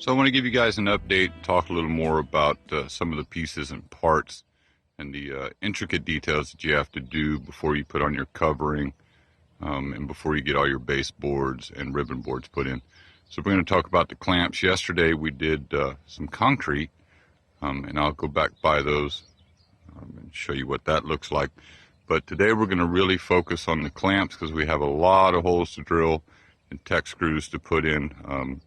So I want to give you guys an update, talk a little more about some of the pieces and parts and the intricate details that you have to do before you put on your covering and before you get all your baseboards and ribbon boards put in. So we're going to talk about the clamps. Yesterday we did some concrete and I'll go back by those and show you what that looks like. But today we're going to really focus on the clamps because we have a lot of holes to drill and tech screws to put in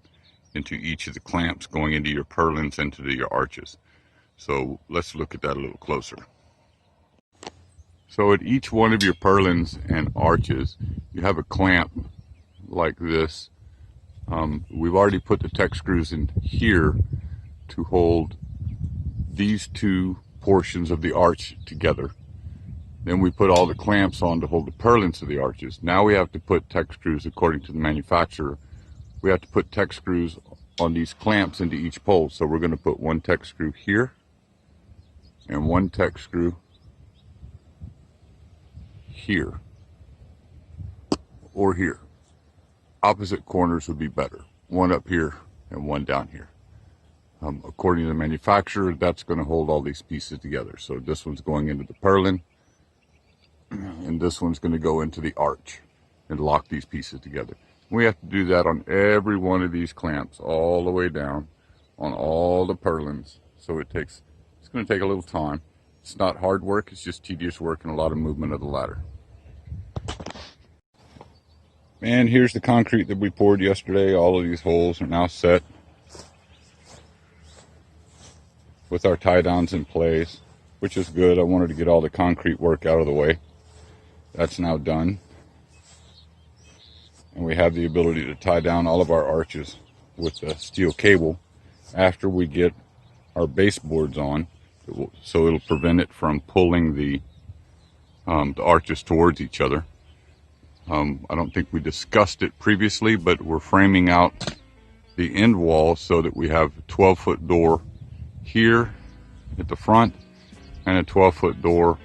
into each of the clamps going into your purlins, into your arches. So let's look at that a little closer. So at each one of your purlins and arches, you have a clamp like this. We've already put the tech screws in here to hold these two portions of the arch together. Then we put all the clamps on to hold the purlins of the arches. Now we have to put tech screws, according to the manufacturer, we have to put tech screws on these clamps into each pole. So we're going to put one tech screw here and one tech screw here or here. Opposite corners would be better. One up here and one down here. According to the manufacturer, that's going to hold all these pieces together. So this one's going into the purlin and this one's going to go into the arch and lock these pieces together. We have to do that on every one of these clamps all the way down on all the purlins. So it's going to take a little time. It's not hard work, it's just tedious work and a lot of movement of the ladder. And here's the concrete that we poured yesterday. All of these holes are now set with our tie downs in place, which is good. I wanted to get all the concrete work out of the way. That's now done. And we have the ability to tie down all of our arches with the steel cable after we get our baseboards on, so it'll prevent it from pulling the arches towards each other. I don't think we discussed it previously, but we're framing out the end wall so that we have a 12-foot door here at the front and a 12-foot door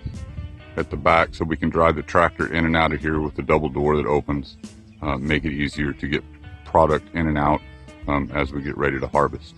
at the back, so we can drive the tractor in and out of here with the double door that opens. Make it easier to get product in and out as we get ready to harvest.